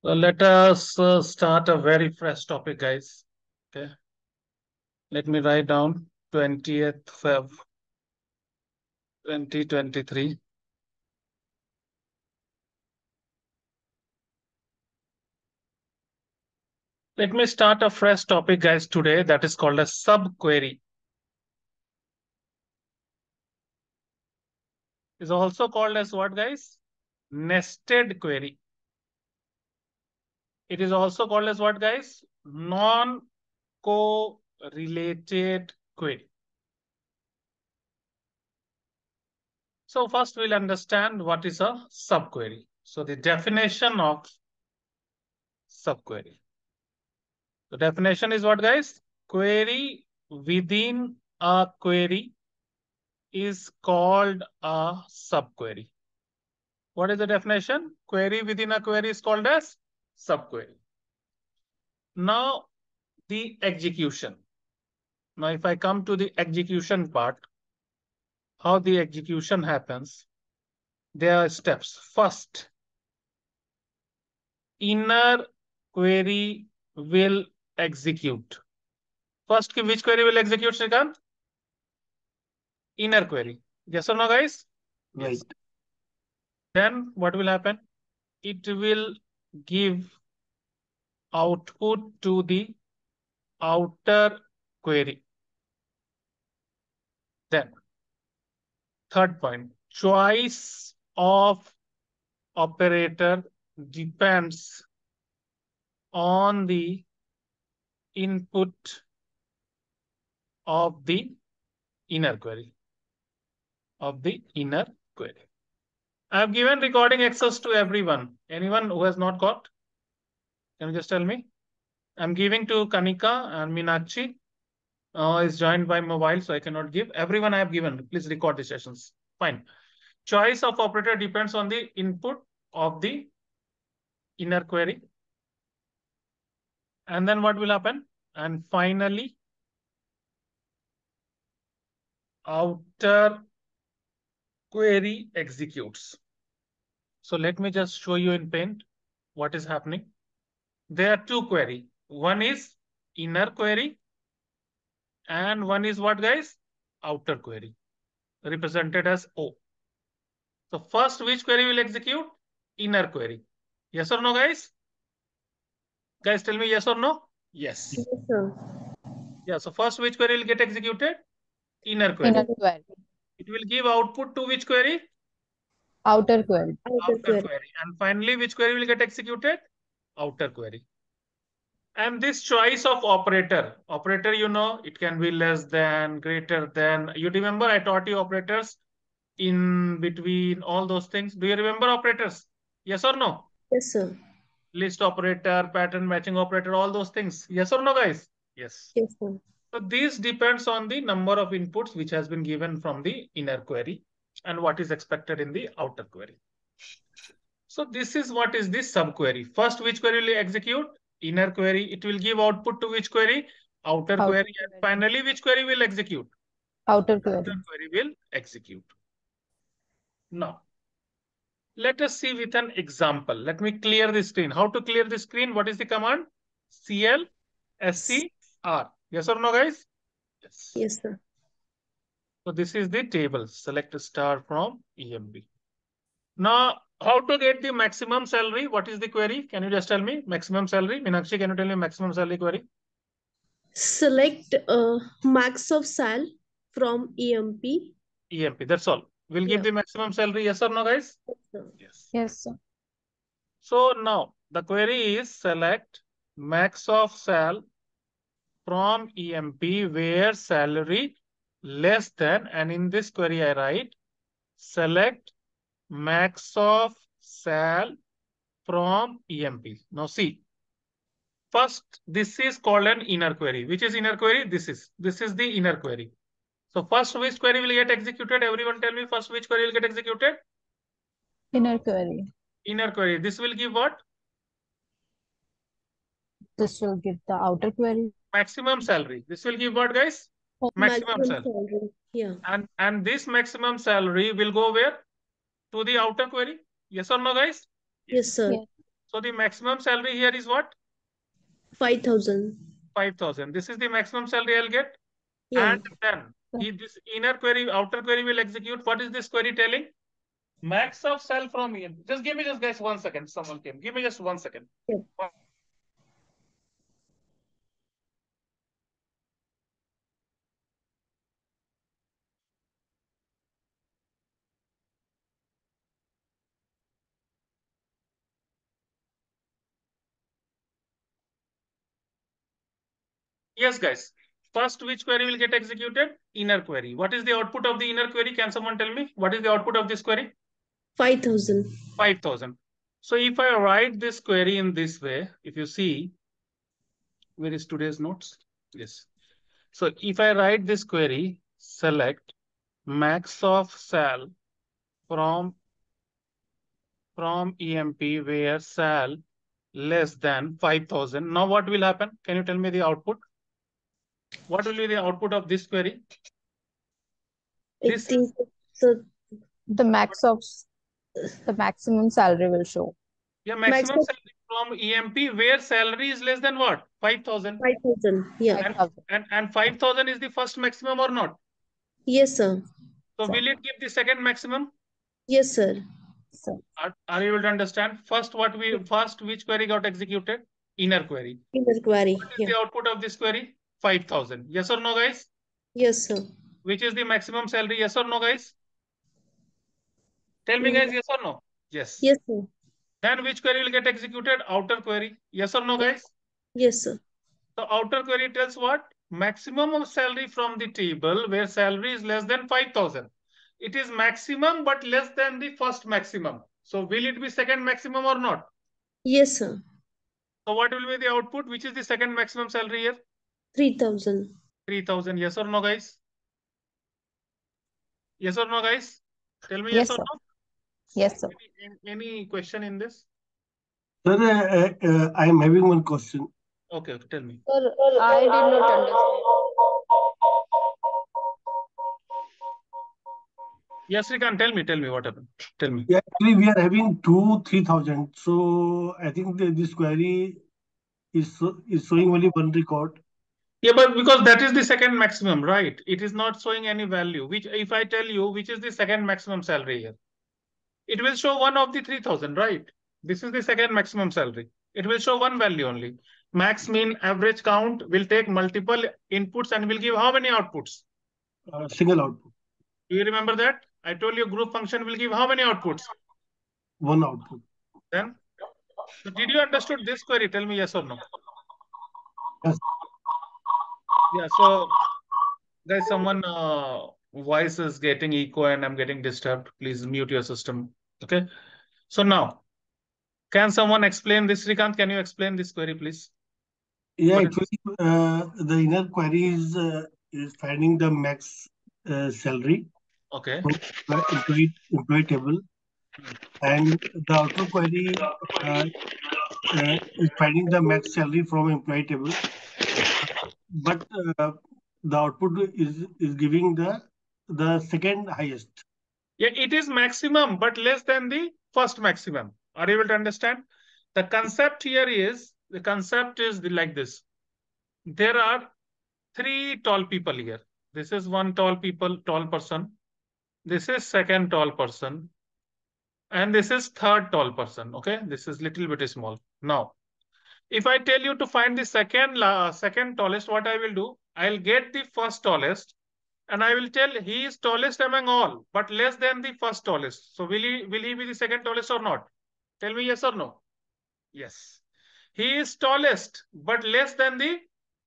So let us start a very fresh topic, guys. Okay. Let me write down 20th Feb 2023. Let me start a fresh topic, guys, today that is called a subquery. Is also called as what, guys? Nested query. It is also called as what, guys? Non-correlated query. So first we'll understand what is a subquery. So the definition of subquery. The definition is what, guys? Query within a query is called a subquery. What is the definition? Query within a query is called as subquery. Now, the execution. Now, if I come to the execution part, how the execution happens, there are steps. First, inner query will execute. First, which query will execute, Shrikant? Inner query. Yes or no, guys? Right. Yes. Then what will happen? It will give output to the outer query. Then, third point, choice of operator depends on the input of the inner query. I have given recording access to everyone. Anyone who has not got? Can you just tell me? I'm giving to Kanika and Meenakshi. Is joined by mobile, so I cannot give. Everyone I have given. Please record the sessions. Fine. Choice of operator depends on the input of the inner query. And then what will happen? And finally, outer query executes. So let me just show you in Paint what is happening. There are two query. One is inner query and one is what, guys? Outer query, represented as O. So first, which query will execute? Inner query. Yes or no, guys? Guys, tell me yes or no? Yes. Yes, sir. Yeah, so first, which query will get executed? Inner query. Inner query. It will give output to which query? Outer query. Outer query. And finally, which query will get executed? Outer query. And this choice of operator, you know, it can be less than, greater than. You remember I taught you operators in between, all those things. Do you remember operators? Yes or no? Yes, sir. List operator, pattern matching operator, all those things. Yes or no, guys? Yes. Yes, sir. So this depends on the number of inputs which has been given from the inner query and what is expected in the outer query. So this is what is the subquery. First, which query will execute? Inner query. It will give output to which query? Outer query. And finally, which query will execute? Outer query. Outer query will execute. Now, let us see with an example. Let me clear the screen. How to clear the screen? What is the command? CLSCR. Yes or no, guys? Yes. Yes, sir. So this is the table. Select star from EMB. Now, how to get the maximum salary? What is the query? Can you just tell me? Maximum salary? Meenakshi, can you tell me maximum salary query? Select max of sal from EMP. EMP. That's all. We'll give the maximum salary. Yes or no, guys? Yes. Yes, sir. So now the query is select max of sal from EMP where salary less than, and in this query I write select max of sal from EMP. Now see, first this is called an inner query. Which is inner query? This is the inner query. So first which query will get executed? Everyone tell me first which query will get executed? Inner query. Inner query. This will give what? This will give the outer query. Maximum salary. This will give what, guys? Maximum salary. Yeah. And this maximum salary will go where? To the outer query. Yes or no, guys? Yes, sir. Yes. So the maximum salary here is what? 5,000. 5,000. This is the maximum salary I'll get. Yeah. And then this inner query, outer query will execute. What is this query telling? Max of sal from EMP. Just give me just guys 1 second. Someone came. Give me just 1 second. Yeah. Yes, guys. First, which query will get executed? Inner query. What is the output of the inner query? Can someone tell me? What is the output of this query? 5,000. 5,000. So if I write this query in this way, if you see, where is today's notes? Yes. So if I write this query, select max of sal from EMP where sal less than 5,000. Now what will happen? Can you tell me the output? What will be the output of this query? I This think is so. The maximum salary will show. yeah, Max maximum of salary from EMP where salary is less than what? 5,000. 5,000. Yeah. 5,000. And 5,000 is the first maximum or not? Yes, sir. So Sir. will it give the second maximum? Yes, sir. Sir. Are you able to understand? First, which query got executed? Inner query. Inner query. What is Yeah. the output of this query? 5,000. Yes or no, guys? Yes, sir. Which is the maximum salary? Yes or no, guys? Tell me, guys, yes or no? Yes. Yes, sir. Then which query will get executed? Outer query. Yes or no, guys? Yes, sir. The outer query tells what? Maximum of salary from the table where salary is less than 5,000. It is maximum but less than the first maximum. So will it be second maximum or not? Yes, sir. So what will be the output? Which is the second maximum salary here? 3,000. 3,000. Yes or no, guys? Yes or no, guys? Tell me Yes, yes or sir. no. Yes, sir. Any question in this? Sir, I am having one question. Okay, tell me. Sir, I did not understand. Yes, Srikanth, tell me what happened. Tell me. Yeah, actually, we are having 3,000. So I think this query is showing only one record. Yeah, but because that is the second maximum, right? It is not showing any value. Which, if I tell you which is the second maximum salary here, it will show one of the 3,000, right? This is the second maximum salary. It will show one value only. Max, mean, average, count will take multiple inputs and will give how many outputs? Single output. Do you remember that? I told you group function will give how many outputs? One output. Then, so did you understood this query? Tell me yes or no. Yes. Yeah, so guys, someone voice is getting echo and I'm getting disturbed. Please mute your system. Okay. So now, can someone explain this? Srikanth, can you explain this query, please? Yeah, What actually, the inner query is finding the max salary Okay. from employee table, and the outer query is finding the max salary from employee table, but the output is giving the second highest. Yeah, it is maximum, but less than the first maximum. Are you able to understand? The concept here is, like this. There are 3 tall people here. This is one tall person. This is second tall person. And this is third tall person. Okay. This is little bit small. Now, if I tell you to find the second tallest, what I will do? I'll get the first tallest and I will tell he is tallest among all, but less than the first tallest. So will he be the second tallest or not? Tell me yes or no. Yes. He is tallest, but less than the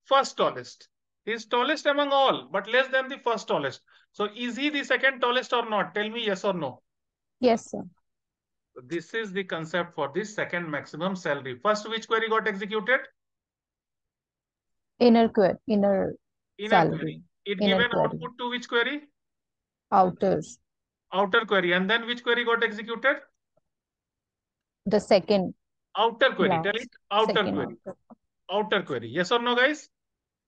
first tallest. He is tallest among all, but less than the first tallest. So is he the second tallest or not? Tell me yes or no. Yes, sir. This is the concept for the second maximum salary. First, which query got executed? Inner salary. Query. It Inner given query. output to which query? Outer. Outer query. And then which query got executed? The second. Outer query. Last. Tell it. Outer Second query. outer. Outer query. Yes or no, guys?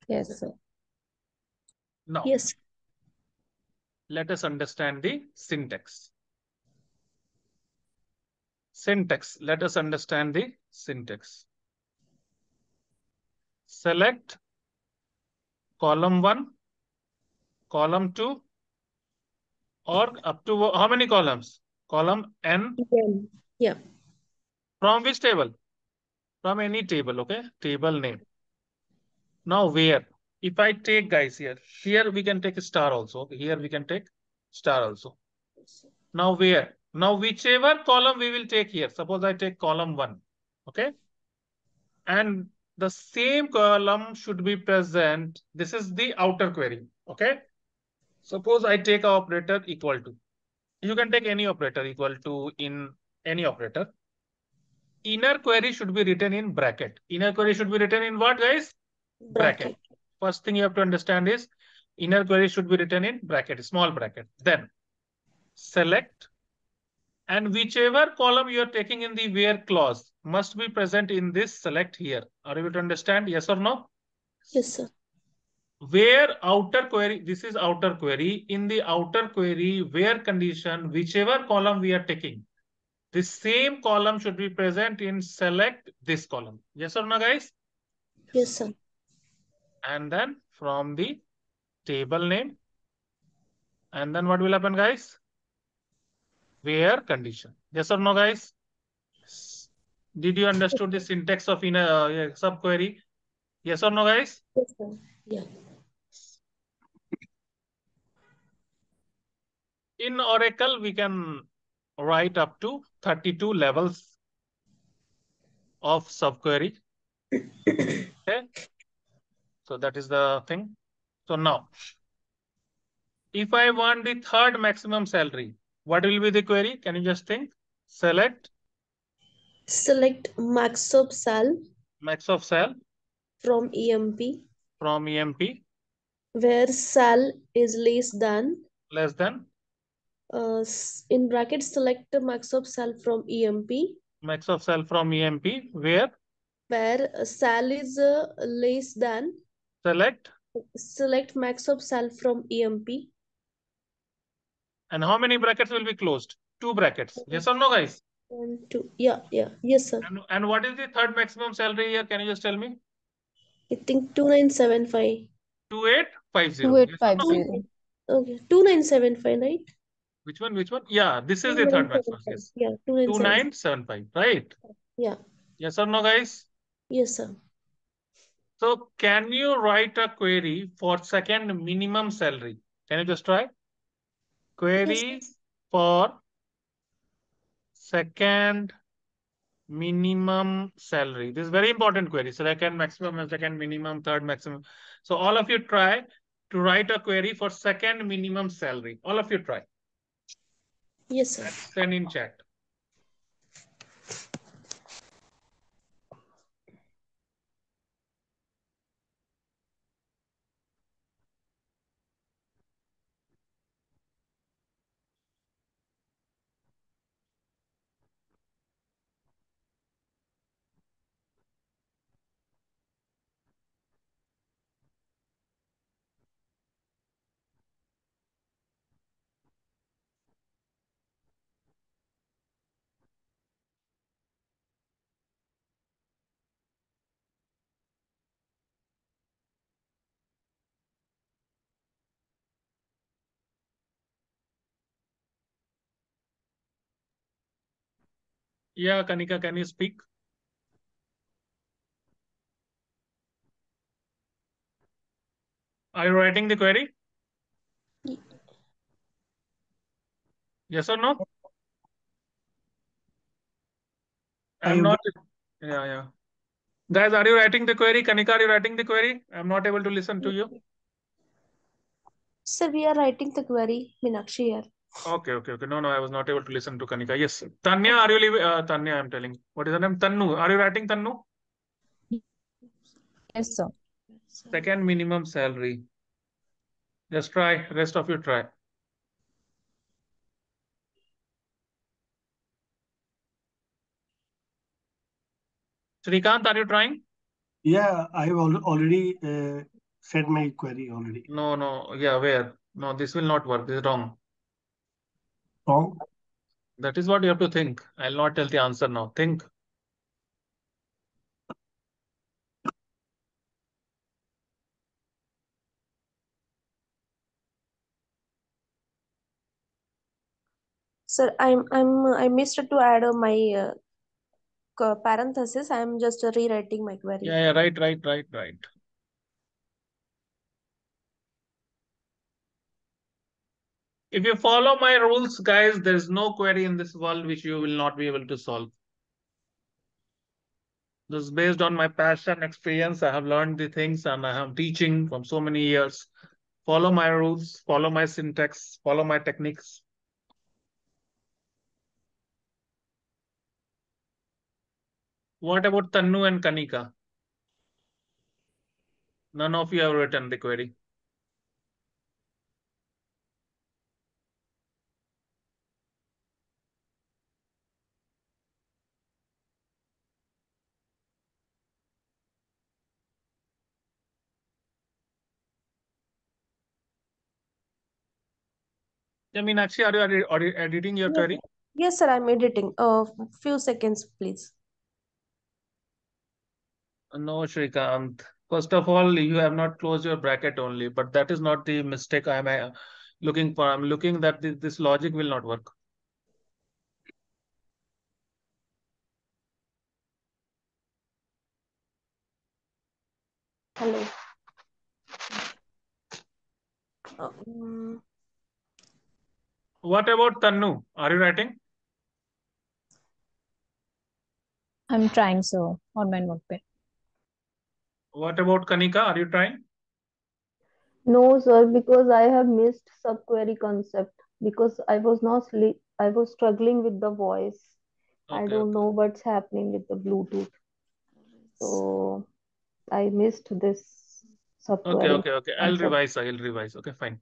Yes, sir. Now, Yes. let us understand the syntax. syntax. Let us understand the syntax. Select column 1, column 2, or up to how many columns? Column n. N. Yeah. From which table? From any table, okay? Table name. Now where? If I take, guys, here we can take a star also. Okay? Here we can take star also. Now where? Now whichever column we will take here. Suppose I take column 1, okay? And the same column should be present. This is the outer query, okay? Suppose I take a operator equal to. You can take any operator equal to in any operator. Inner query should be written in bracket. Inner query should be written in what, guys? Bracket. First thing you have to understand is inner query should be written in bracket, small bracket. Then select, and whichever column you are taking in the where clause must be present in this select here. Are you able to understand? Yes or no? Yes, sir. Where outer query, this is outer query. In the outer query, where condition, whichever column we are taking, the same column should be present in select this column. Yes or no, guys? Yes, sir. And then from the table name, and then what will happen, guys? Where condition. Yes or no, guys? Did you understood the syntax of in a subquery? Yes or no, guys? Yes, sir. Yeah. In Oracle, we can write up to 32 levels of subquery. Okay. So that is the thing. So now, if I want the third maximum salary, what will be the query? Can you just think? Select max of sal max of sal from EMP, from EMP where sal is less than. In brackets, select the max of sal from EMP. Max of sal from EMP, where sal is less than. Select max of sal from EMP. And how many brackets will be closed? 2 brackets. Yes or no, guys? 1, 2. Yeah. Yes, sir. And what is the third maximum salary here? Can you just tell me? I think 2975. 2850. 2850. Okay, 2975, right? Which one? Yeah, this is the third maximum. Yes. Yeah, 2975. 2975, right? Yeah. Yes or no, guys? Yes, sir. So can you write a query for second minimum salary? Can you just try? Query for second minimum salary. This is very important query. Second maximum, second minimum, third maximum. So all of you try to write a query for second minimum salary. All of you try. Yes, sir. Send in chat. Yeah, Kanika, can you speak? Are you writing the query? Yes or no? I'm not. Yeah. Guys, are you writing the query? Kanika, are you writing the query? I'm not able to listen to you. Sir, we are writing the query, Meenakshi here. Okay. No, I was not able to listen to Kanika. Yes. Tanya, are you leaving? Tanya, I'm telling. What is her name? Tannu. Are you writing Tannu? Yes, sir. Second minimum salary. Just try. Rest of you try. Srikanth, are you trying? Yeah, I have already said my query already. No. Yeah, where? No, this will not work. This is wrong. Wrong? That is what you have to think. I'll not tell the answer now. Think. Sir, I missed to add my parenthesis. I'm just rewriting my query. Yeah, right. If you follow my rules, guys, there's no query in this world which you will not be able to solve. This is based on my passion, experience. I have learned the things and I am teaching from so many years. Follow my rules, follow my syntax, follow my techniques. What about Tannu and Kanika? None of you have written the query. Yeah, Meenakshi, are you editing your query? Yes, sir, I'm editing. Few seconds, please. No, Shrikant. First of all, you have not closed your bracket only, but that is not the mistake I'm looking for. I'm looking that this logic will not work. Hello. Um, What about Tannu? Are you writing? I'm trying so on my notepad. What about Kanika? Are you trying? No, sir, because I have missed subquery concept because I was struggling with the voice. I Okay, don't okay. know what's happening with the Bluetooth. So I missed this Okay. subquery I'll concept. revise. Okay, fine.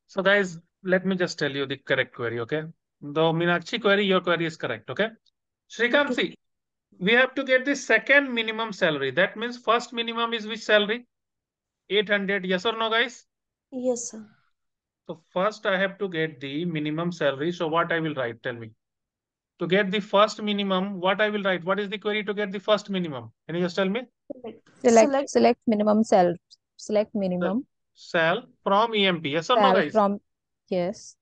So guys, let me just tell you the correct query, okay? The Meenakshi query, your query is correct, okay? Shrikant, okay. see, we have to get the second minimum salary. That means first minimum is which salary? 800, yes or no, guys? Yes, sir. So first I have to get the minimum salary. So what I will write, tell me. To get the first minimum, what I will write? What is the query to get the first minimum? Can you just tell me? Select minimum cell. Select minimum Sal from EMP, yes or no, cell guys? from, yes.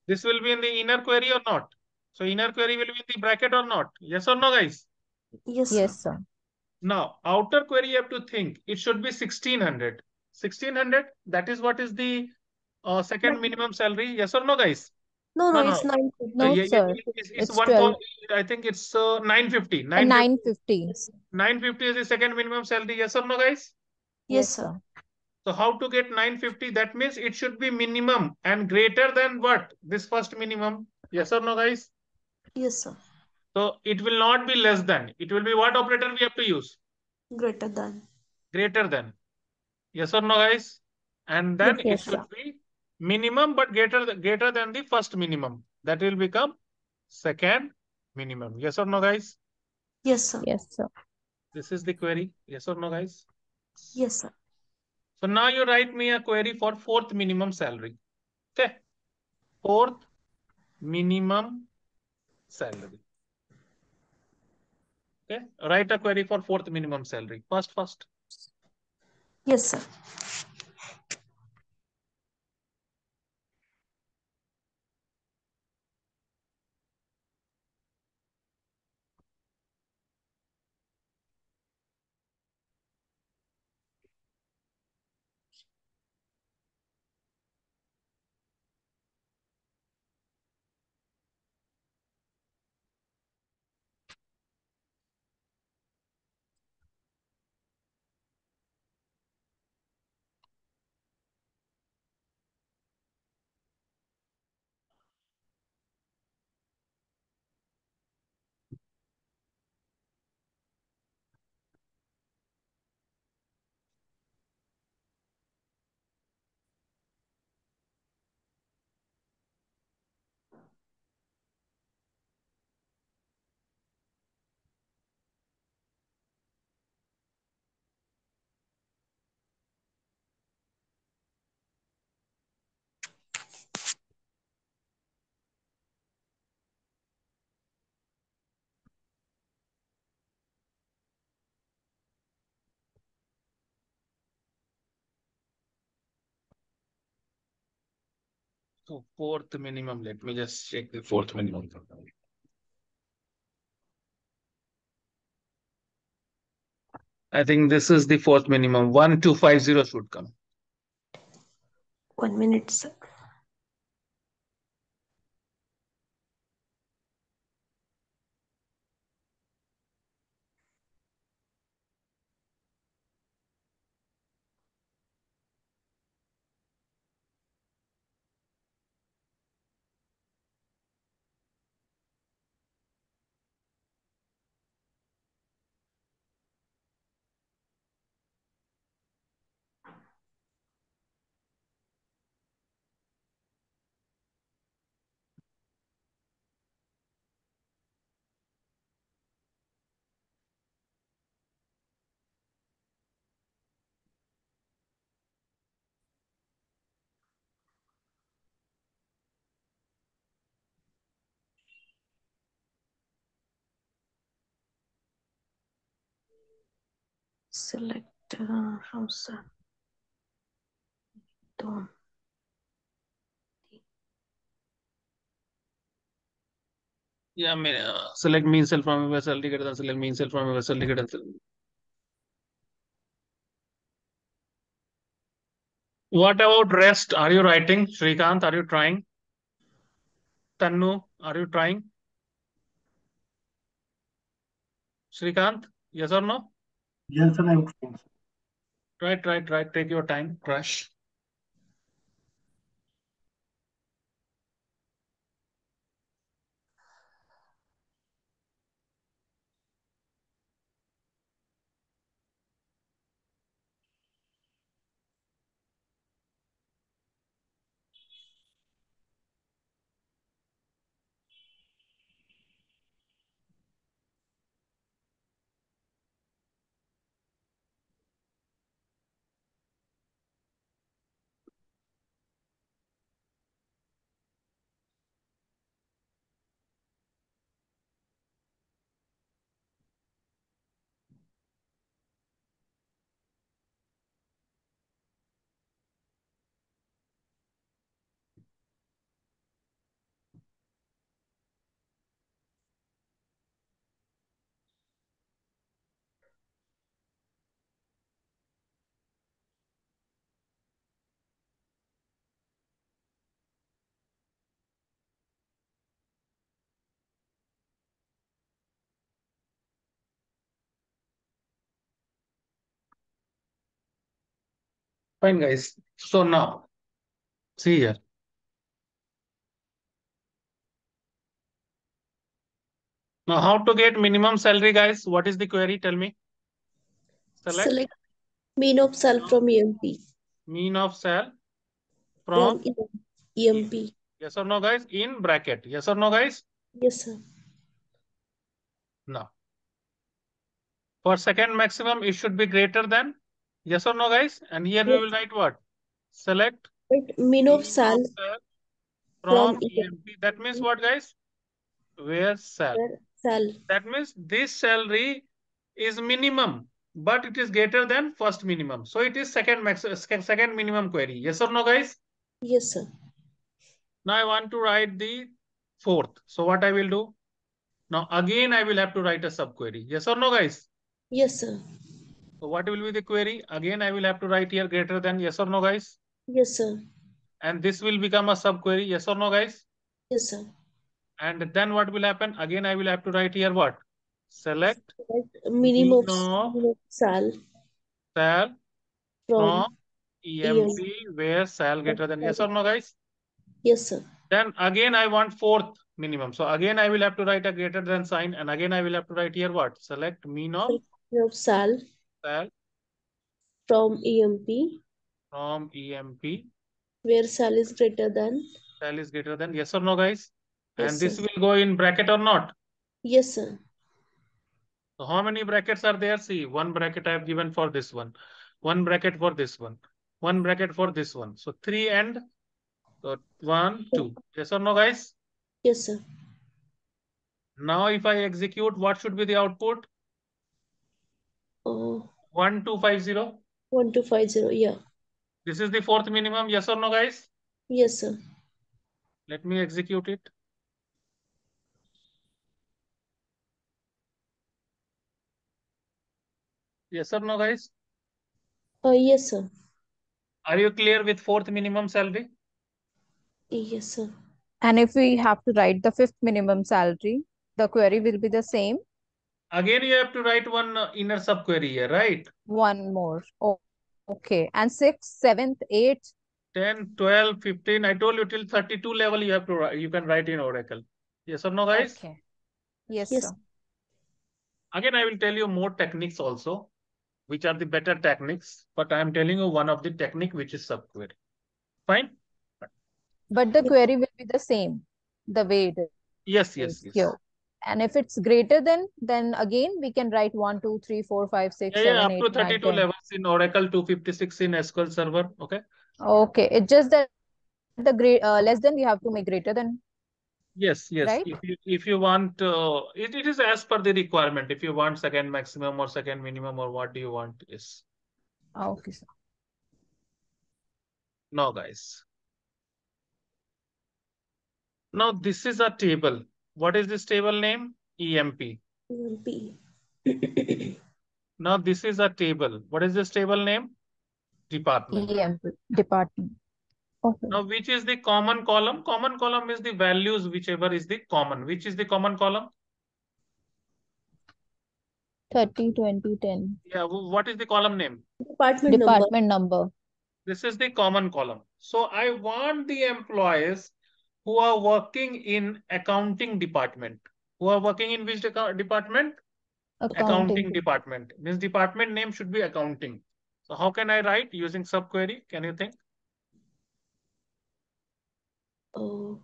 This will be in the inner query or not? So inner query will be in the bracket or not? Yes or no, guys? Yes, sir. Yes, sir. Now, outer query, you have to think. It should be 1600. 1600, that is what is the second minimum salary? Yes or no, guys? No, No. it's 950. No, sir. It's It's one 12. I think it's 950. 950. Yes, 950 is the second minimum salary. Yes or no, guys? yes, Yes, sir. sir. So how to get 950? That means it should be minimum and greater than what? This first minimum. Yes or no, guys? Yes, sir. So it will not be less than. It will be what operator we have to use? Greater than. Greater than. Yes or no, guys? And then Yes, it Yes, should sir. be minimum but greater than the first minimum. That will become second minimum. Yes or no, guys? yes, sir. Yes, sir. This is the query. Yes or no, guys? Yes, sir. So now you write me a query for fourth minimum salary. Okay. Fourth minimum salary. Okay. Write a query for fourth minimum salary. First. Yes, sir. So fourth minimum, let me just check the fourth minimum. I think this is the fourth minimum. 1250 should come. 1 minute, sir. Select from sir. Don't. Yeah, I mean, select mean cell from a salary greater than select mean cell from a salary greater than. What about rest? Are you writing? Shrikant, are you trying? Tannu, are you trying? Shrikant, yes or no? Yes, sir, I'm trying. Try. Take your time. Crush. Fine, guys. So now, see here. Now, how to get minimum salary, guys? What is the query? Tell me. Select mean of cell from EMP. Mean of cell From from EMP. yes or no, guys? In bracket. Yes or no, guys? Yes, sir. No. For second maximum, it should be greater than. Yes or no, guys? And here we Yes. will write what? Select Right. Mean mean of of cell cell from from EMP. That means what, guys? Where cell? cell. That means this salary is minimum, but it is greater than first minimum. So it is second minimum query. Yes or no, guys? Yes, sir. Now I want to write the fourth. So what I will do? Now again I will have to write a subquery. Yes or no, guys? Yes, sir. So what will be the query? Again I will have to write here greater than. Yes or no, guys? Yes, sir. And this will become a subquery. Yes or no, guys? Yes, sir. And then what will happen? Again I will have to write here what? Select Mean of cell cell from from EMP EMP. where cell greater than. Yes or no, guys? Yes, sir. Then again I want fourth minimum. So again I will have to write a greater than sign, and again I will have to write here what? Select mean of Cell cell from EMP from EMP. where cell is greater than. Cell is greater than. Yes or no, guys? Yes, And this sir. will go in bracket or not? Yes, sir. So how many brackets are there? See, one bracket I have given for this one bracket for this one bracket for this one. So 3 and so 1, 2. Yes or no, guys? Yes, sir. Now if I execute, what should be the output? Oh, 1250. 1250. Yeah. This is the fourth minimum. Yes or no, guys? Yes, sir. Let me execute it. Yes or no, guys? Yes, sir. Are you clear with fourth minimum salary? Yes, sir. And if we have to write the fifth minimum salary, the query will be the same. Again, you have to write one inner subquery here, right? One more. Oh, okay. And sixth, seventh, eighth. 10, 12, 15. I told you till 32 level you have to write, you can write in Oracle. Yes or no, guys? Okay. Yes, Yes. sir. Again, I will tell you more techniques also, which are the better techniques, but I am telling you one of the technique which is subquery. Fine? But the Yes. query will be the same, the way it Yes, yes, is yes. here. And if it's greater than, then again we can write 1, 2, 3, 4, 5, 6, Yeah, 7, up 8, to 9, 32 10. levels in Oracle, 256 in SQL Server. Okay. Okay. It's just that the less than we have to make greater than, Yes, yes. right? If you want, it is as per the requirement. If you want second maximum or second minimum or what do you want? Yes. Okay, sir. No, guys. Now this is a table. What is this table name? EMP. EMP. Now this is a table. What is this table name? Department. EMP department. Okay. Now which is the common column? Common column is the values, whichever is the common. Which is the common column? 30, 20, 10. Yeah, what is the column name? Department number. Department number. This is the common column. So I want the employees who are working in accounting department. Who are working in which department? Accounting department. Means department name should be accounting. So how can I write using subquery? Can you think? Oh,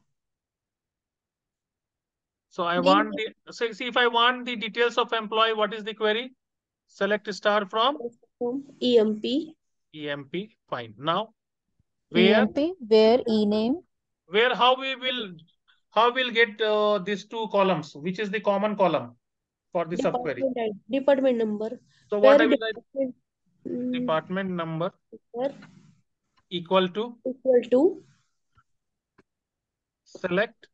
So I the want the, so see if I want the details of employee, what is the query? Select star from EMP. EMP. Fine. Now where EMP, where e-name. how we'll get these two columns? Which is the common column for the subquery? Department number. So what I Where will write? department Department number number equal to equal to select.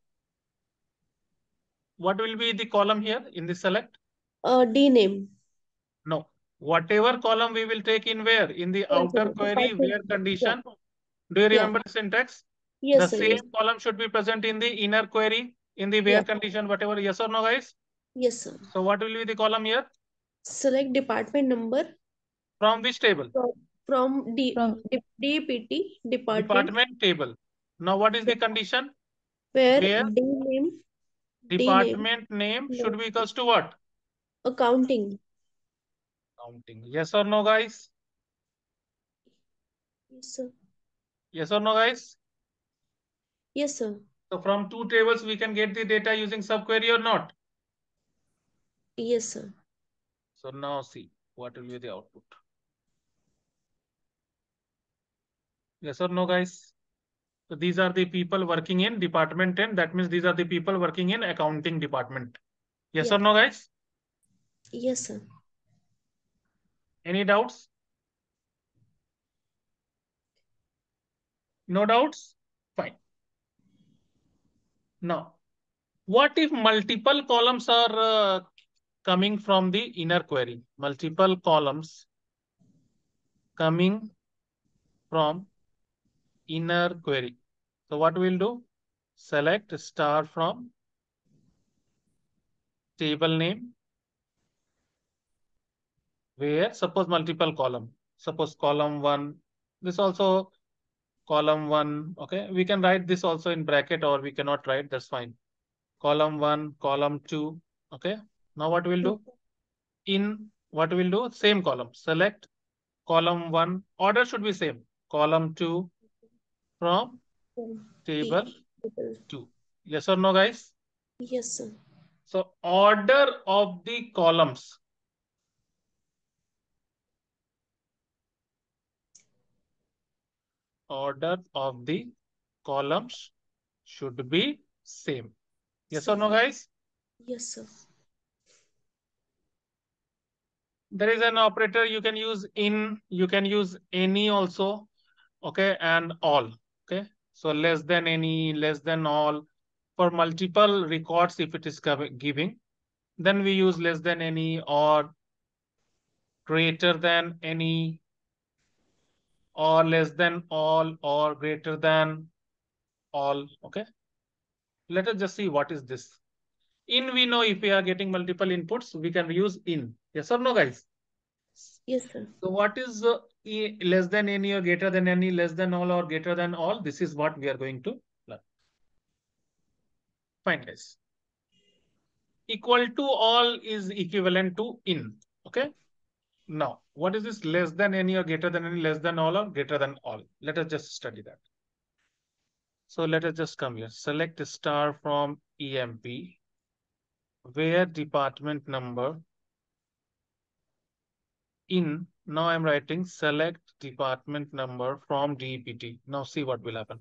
What will be the column here in the select? D name. No. Whatever column we will take in where? In the outer query where condition. Do you remember the syntax? Yes, The sir. same Yes. column should be present in the inner query in the where Yeah. condition, whatever. Yes or no, guys? Yes, sir. So what will be the column here? Select department number From which table? from From DPT Department table. Now what is the condition? where Where D name department name should be equals to what? accounting. Counting. Yes or no, guys? Yes, sir. Yes or no, guys? Yes, sir. So from two tables, we can get the data using subquery or not? Yes, sir. So now see what will be the output. Yes or no, guys? So these are the people working in department 10. That means these are the people working in accounting department. Yes Yeah. or no, guys? Yes, sir. Any doubts? No doubts? Fine. Now, what if multiple columns are coming from the inner query? Multiple columns coming from inner query. So what we'll do? Select star from table name where suppose multiple column. Suppose column 1. This also column 1. Okay. We can write this also in bracket or we cannot write. That's fine. Column 1, column 2. Okay. Now what we'll do? In what we'll do? Same column. Select column 1. Order should be same. Column 2 from table 2. Yes or no, guys? Yes, sir. So order of the columns. Order of the columns should be same. Yes or no, guys? Yes, sir. There is an operator you can use in, you can use any also. Okay, and all. Okay. So less than any, less than all. For multiple records, if it is giving, then we use less than any or greater than any or less than all or greater than all. Okay. Let us just see what is this. In, we know if we are getting multiple inputs, we can use in. Yes or no, guys? Yes, sir. So what is less than any or greater than any, less than all or greater than all? This is what we are going to learn. Fine, guys. Equal to all is equivalent to in. Okay. Now, what is this less than any or greater than any, less than all or greater than all? Let us just study that. So let us just come here. Select star from EMP, where department number in. Now I'm writing select department number from DPT. Now see what will happen.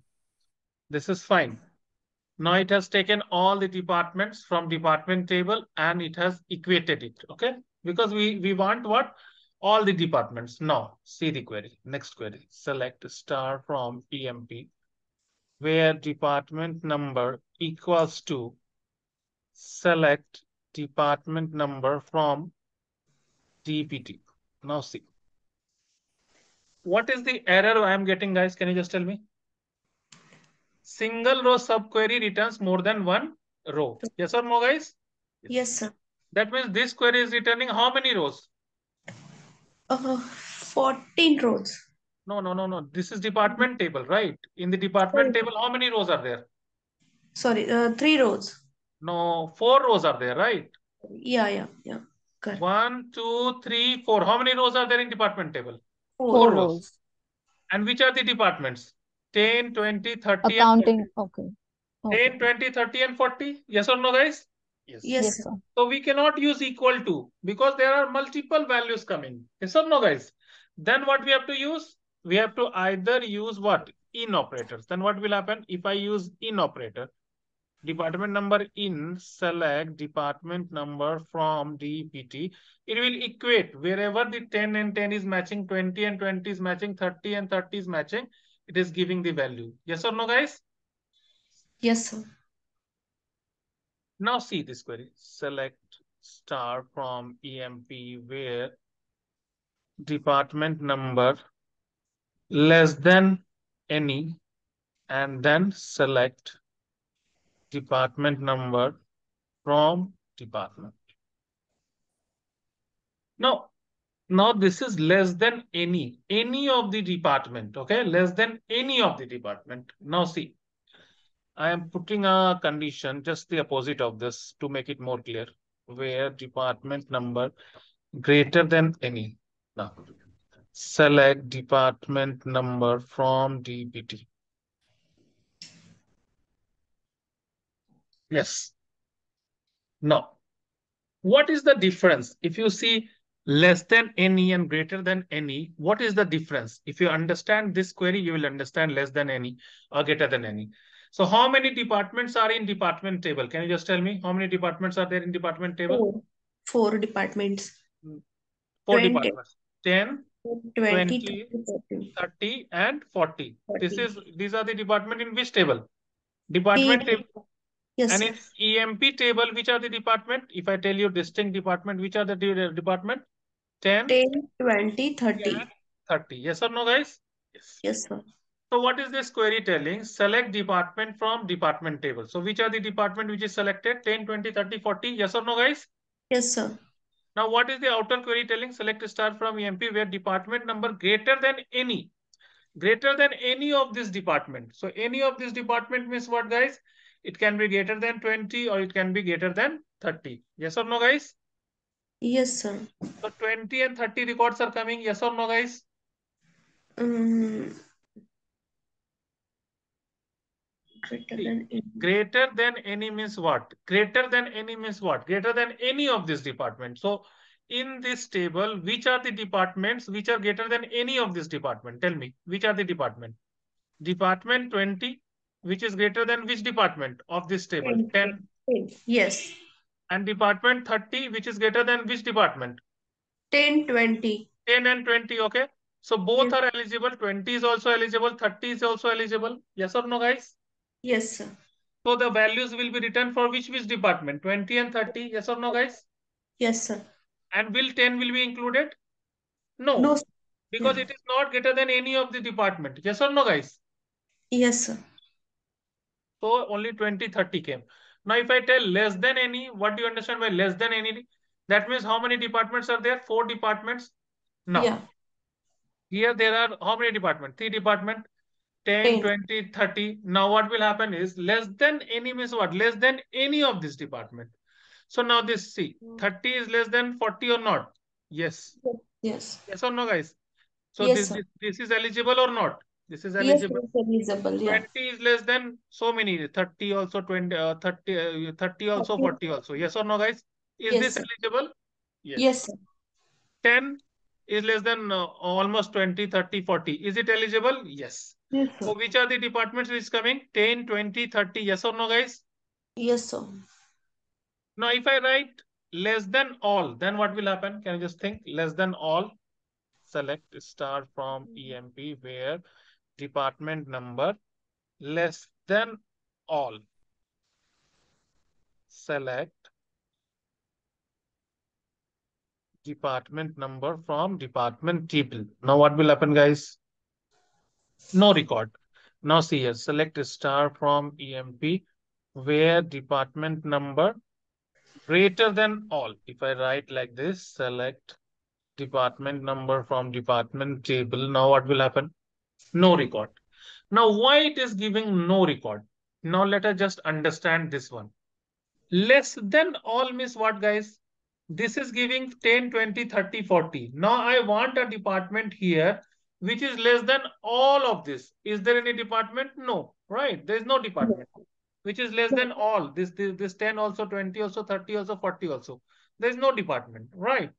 This is fine. Now it has taken all the departments from department table and it has equated it. Okay. Because we want what? All the departments. Now see the query. Next query. Select star from EMP, where department number equals to select department number from DPT. Now see. What is the error I am getting, guys? Can you just tell me? Single row subquery returns more than one row. Yes or no, guys? Yes, sir. That means this query is returning how many rows? 14 rows. No. This is department table, right? In the department table, how many rows are there? Sorry, 3 rows. No, 4 rows are there, right? Yeah. Correct. 1, 2, 3, 4. How many rows are there in department table? 4 4 rows. rows. And which are the departments? 10, 20, 30, Accounting. and 40. Okay. 10, 20, 30, and 40. Yes or no, guys? Yes, Yes, sir. sir. So we cannot use equal to because there are multiple values coming. Yes or no, guys? Then what we have to use? We have to either use what? In operators. Then what will happen if I use in operator? Department number in, select department number from DPT. It will equate wherever the 10 and 10 is matching, 20 and 20 is matching, 30 and 30 is matching. It is giving the value. Yes or no, guys? Yes, sir. Now see this query. Select star from EMP where department number less than any and then select department number from department. Now this is less than any of the department. Okay, less than any of the department. Now see, I am putting a condition just the opposite of this to make it more clear, where department number greater than any. Now select department number from DPT. Yes. Now, what is the difference? If you see less than any and greater than any, what is the difference? If you understand this query, you will understand less than any or greater than any. So how many departments are in department table? Can you just tell me how many departments are there in department table? 4 departments. 4 20. departments. 10, 20, 20, 30, 30, and 40. 40. These are the department in which table? Department table. Yes, And sir. in EMP table, which are the department? If I tell you distinct department, which are the department? 10, 10, 20, 30. 30. Yes or no, guys? Yes. Yes, sir. So what is this query telling? Select department from department table. So which are the department which is selected? 10, 20, 30, 40. Yes or no, guys? Yes, sir. Now what is the outer query telling? Select star from EMP where department number greater than any of this department. So any of this department means what, guys? It can be greater than 20 or it can be greater than 30. Yes or no, guys? Yes, sir. So 20 and 30 records are coming. Yes or no, guys? Greater than any means what? Greater than any means what? Greater than any of this department. So in this table, which are the departments which are greater than any of this department? Tell me, which are the department? Department 20, which is greater than which department of this table? 10. Yes. And department 30, which is greater than which department? 10, 20. 10 and 20, okay. So both Yes. are eligible. 20 is also eligible. 30 is also eligible. Yes or no, guys? Yes, sir. So the values will be written for which department? 20 and 30. Yes or no, guys? Yes, sir. And will 10 will be included? No. No, sir. Because Yeah. it is not greater than any of the department. Yes or no, guys? Yes, sir. So only 20, 30 came. Now, if I tell less than any, what do you understand by less than any? That means how many departments are there? 4 departments. Now, Yeah. here there are how many departments? 3 departments. 10, 10. 20, 30. Now, what will happen is less than any means what? Less than any of this department. So now this, see, 30 is less than 40 or not? Yes. Yes. Yes or no, guys? So Yes, sir. this is eligible or not? This is Yes, eligible. it's eligible. Yeah. 20 is less than so many, 30 also, 20, 30 also, 40. 40 also. Yes or no, guys? Is Yes, this sir. eligible? Yes. Yes, sir. 10 is less than almost 20, 30, 40. Is it eligible? Yes. Yes, So which are the departments which is coming? 10, 20, 30. Yes or no, guys? Yes, sir. Now, if I write less than all, then what will happen? Can you just think? Less than all. Select star from EMP where department number less than all. Select department number from department table. Now what will happen, guys? No record. Now see here, select star from EMP where department number greater than all. If I write like this, select department number from department table. Now what will happen? No record. Now why it is giving no record? Now let us just understand this one. Less than all means what, guys? This is giving 10, 20, 30, 40. Now I want a department here which is less than all of this. Is there any department? No, right? There is no department which is less than all. This 10 also, 20 also, 30 also, 40 also. There is no department, right?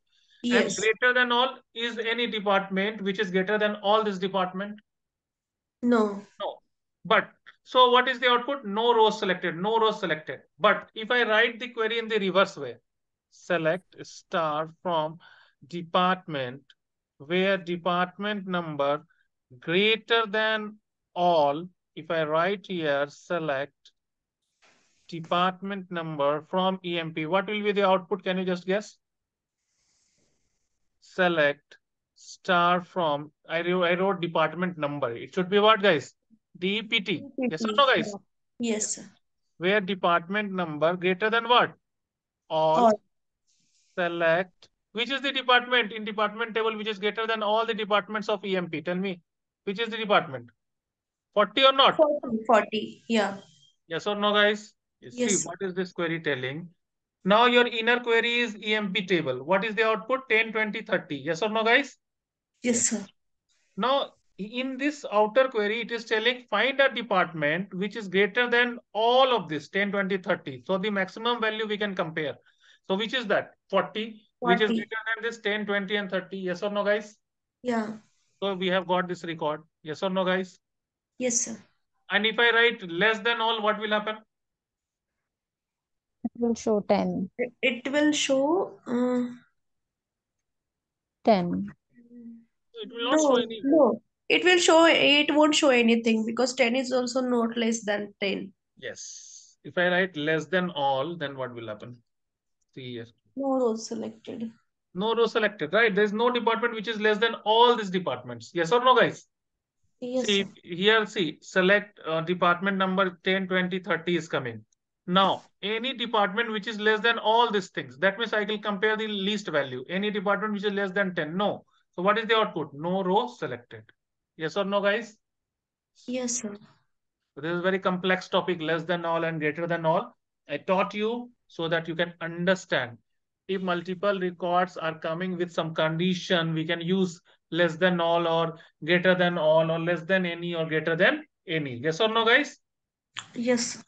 And Yes. greater than all is any department which is greater than all this department? No. No. But so what is the output? No rows selected, no rows selected. But if I write the query in the reverse way, select star from department where department number greater than all. If I write here, select department number from EMP, what will be the output? Can you just guess? Select star from, I wrote department number. It should be what, guys? DEPT. Yes or no, guys? Yes, sir. Where department number greater than what? All. All. Select. Which is the department in department table which is greater than all the departments of EMP? Tell me. Which is the department? 40 or not? 40. 40. Yeah. Yes or no, guys? You see, Yes. what is this query telling? Now your inner query is EMP table. What is the output? 10, 20, 30. Yes or no, guys? Yes, sir. Now, in this outer query, it is telling find a department which is greater than all of this 10, 20, 30. So the maximum value we can compare. So which is that? 40, which is 40. greater than this 10, 20, and 30. Yes or no, guys? Yeah. So we have got this record. Yes or no, guys? Yes, sir. And if I write less than all, what will happen? It will show 10. It will show 10. It will not show any. no. It will show, it won't show anything because 10 is also not less than 10. Yes. If I write less than all, then what will happen? See here. No rows selected. No row selected, right? There is no department which is less than all these departments. Yes or no, guys? Yes, See, sir. here, see, select department number 10, 20, 30 is coming. Now, any department which is less than all these things, that means I will compare the least value. Any department which is less than 10, no. So what is the output? No row selected. Yes or no, guys? Yes, sir. So this is a very complex topic, less than all and greater than all. I taught you so that you can understand. If multiple records are coming with some condition, we can use less than all or greater than all or less than any or greater than any. Yes or no, guys? Yes, sir.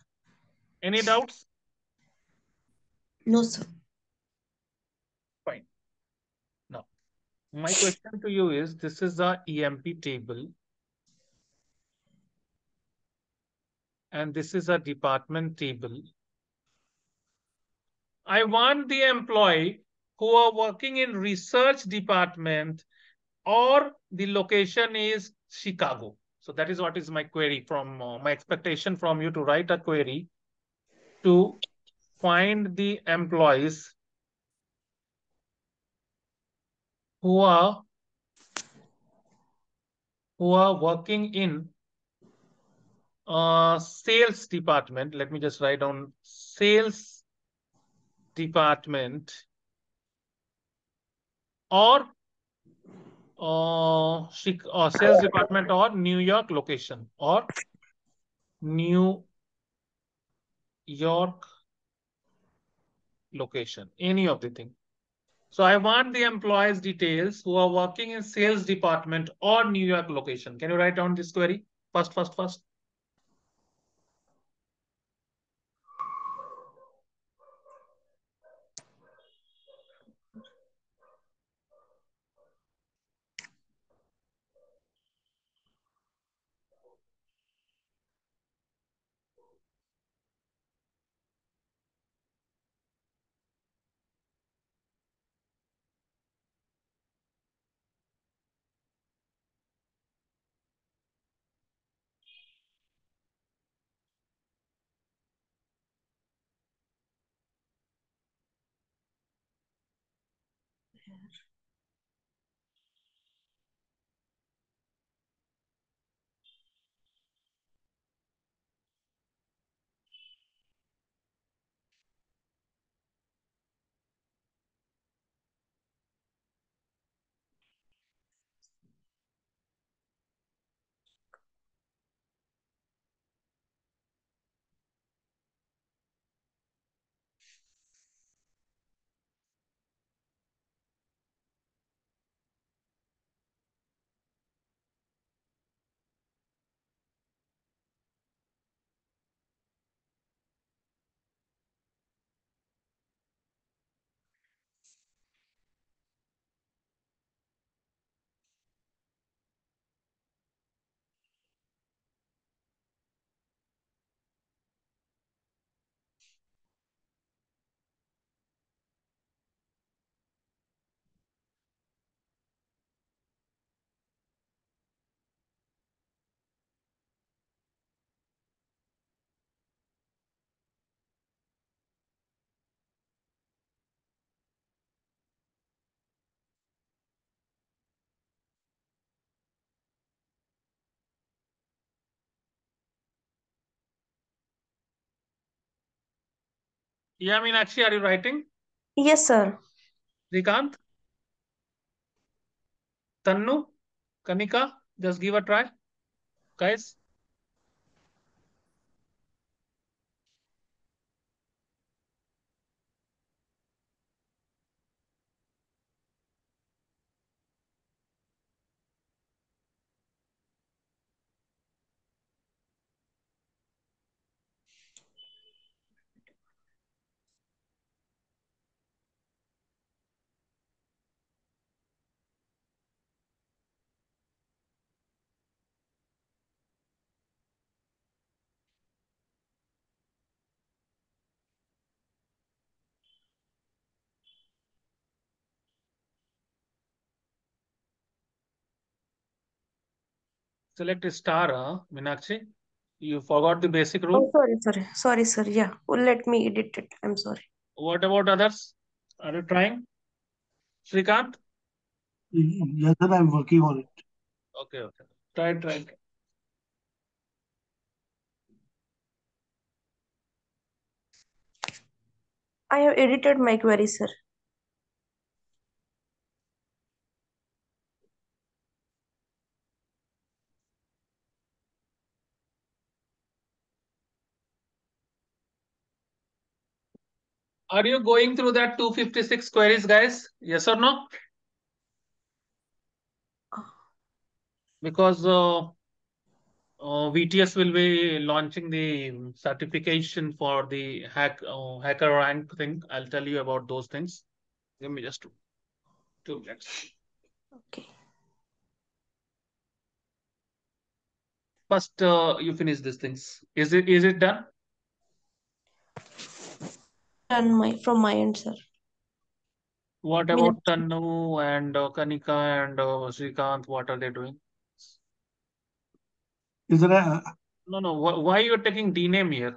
Any doubts? No, sir. Fine. Now, my question to you is, this is the EMP table. And this is a department table. I want the employee who are working in research department or the location is Chicago. So that is what is my query from my expectation from you to write a query to find the employees who are working in sales department. Let me just write down sales department or sales department or New York location or New York location, any of the thing. So I want the employees details who are working in sales department or New York location. Can you write down this query? First. Yeah, Meenakshi, are you writing? Yes, sir. Srikanth? Tannu? Kanika? Just give a try, guys. Select star, Meenakshi. You forgot the basic Oh, rule. sorry, sir. Yeah, let me edit it. I'm sorry. What about others? Are you trying? Srikanth? Yes, sir, I'm working on it. Okay. Try. I have edited my query, sir. Are you going through that 256 queries, guys? Yes or no? Because VTS will be launching the certification for the hacker rank thing. I'll tell you about those things. Give me just two minutes. Okay. First, you finish these things. Is it done? Done from my end, sir. What Meenakshi. about Tanu and Kanika and Srikanth? What are they doing? Is there a No. Why you're taking D name here?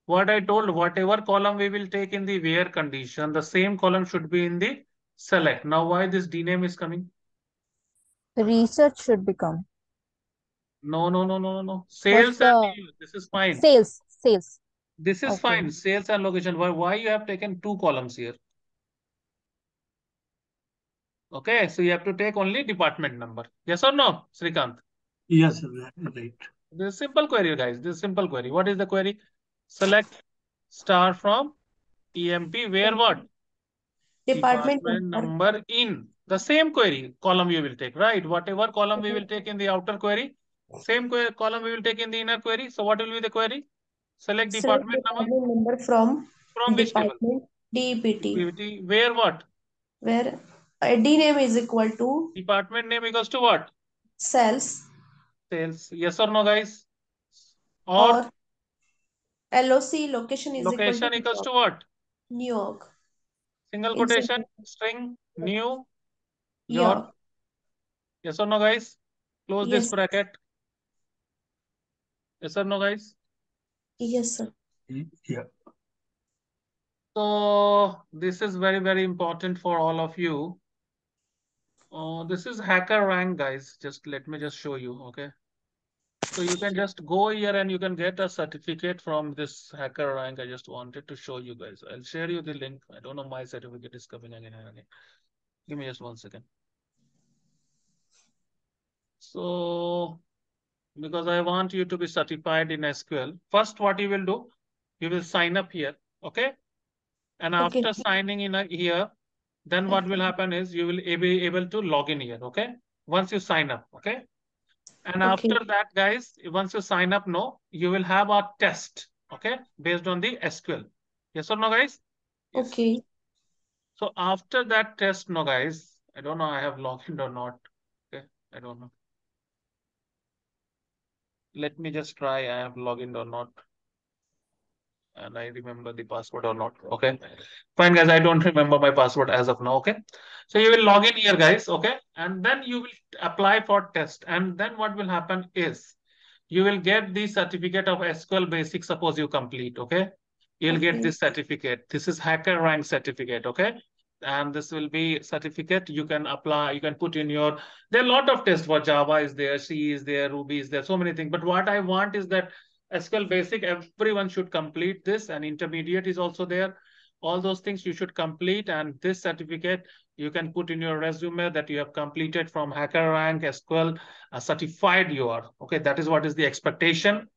What I told, whatever column we will take in the where condition, the same column should be in the select. Now, why this D name is coming? Research should become. No. What's Sales and the new, this is fine. sales? This is Okay. fine. Sales and location. Why you have taken two columns here? Okay, so you have to take only department number. Yes or no, Srikanth? yes, right. This is simple query, guys. This is simple query. What is the query? Select star from EMP where what? Department Department number. number in the same query column you will take, right? Whatever column we will take in the outer query, same column we will take in the inner query. So what will be the query? Select Select department number department number from from which table? department DPT, DPT. Where what? where D name is equal to Department name equals to what? sales Sales. Yes or no, guys? Or or LOC location is equal location to equals to what? New York. Single In quotation, single- string, new, Yeah. your. Yes or no, guys? Close this Yes. bracket. Yes or no, guys? Yes, sir. Yeah. So this is very, very important for all of you. This is hacker rank, guys. Just let me just show you, okay? So you can just go here and you can get a certificate from this hacker rank. I just wanted to show you guys. I'll share you the link. I don't know, my certificate is coming again and again. Give me just 1 second. So because I want you to be certified in SQL, first what you will do, you will sign up here, okay? And Okay. after signing in here, then what will happen is you will be able to log in here, okay? Once you sign up, okay? And Okay. after that, guys, once you sign up, no, you will have a test, okay? Based on the SQL. Yes or no, guys? Yes. Okay. So after that test, no, guys, I don't know I have logged in or not, okay? I don't know. Let me just try I have logged in or not. And I remember the password or not. Okay. Fine, guys. I don't remember my password as of now. Okay. So you will log in here, guys. Okay. And then you will apply for test. And then what will happen is you will get the certificate of SQL Basic. Suppose you complete. Okay. You'll get Okay. this certificate. This is hacker rank certificate. Okay. And this will be certificate you can apply. You can put in your, there are a lot of tests for Java is there, C is there, Ruby is there, so many things. But what I want is that SQL Basic, everyone should complete this, and intermediate is also there. All those things you should complete, and this certificate you can put in your resume that you have completed from HackerRank SQL, certified you are. Okay, that is what is the expectation,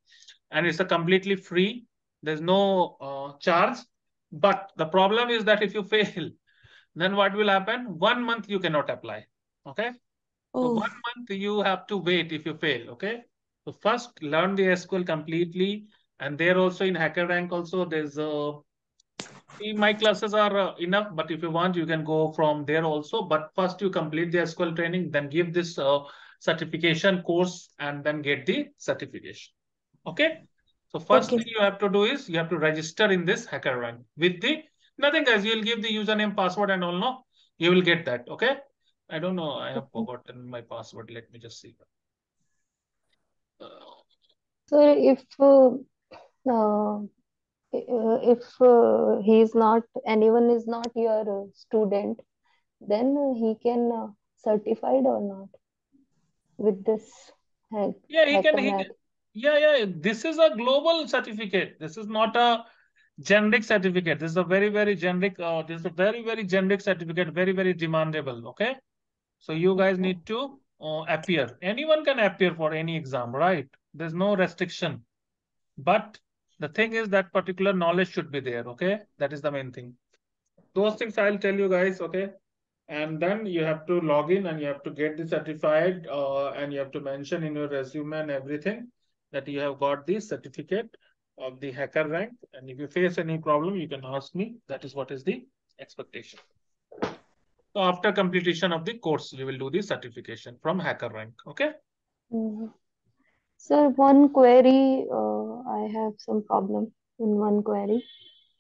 and it's a completely free. There's no charge. But the problem is that if you fail, then what will happen? 1 month you cannot apply. Okay. So Oh. 1 month you have to wait if you fail. Okay. So first learn the SQL completely. And there also in HackerRank also there's my classes are enough, but if you want, you can go from there also. But first you complete the SQL training, then give this certification course and then get the certification. Okay. So first Okay. thing you have to do is you have to register in this HackerRank with the nothing, guys. You'll give the username, password, and all. No, you will get that. Okay. I don't know. I have forgotten my password. Let me just see. So if he's not, anyone is not your student, then he can certified or not with this Yeah, he can. hacker. Yeah. This is a global certificate. This is not a generic certificate. This is a very, very generic. This is a very, very generic certificate. Very, very demandable. Okay. So you guys need to appear. Anyone can appear for any exam, right? There's no restriction. But the thing is that particular knowledge should be there. Okay. That is the main thing. Those things I'll tell you guys. Okay. And then you have to log in and you have to get the certified and you have to mention in your resume and everything that you have got the certificate of the hacker rank. And if you face any problem, you can ask me. That is what is the expectation. So after completion of the course, you will do the certification from hacker rank. Okay. Sir, one query, I have some problem in one query.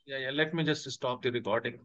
Yeah. Let me just stop the recording.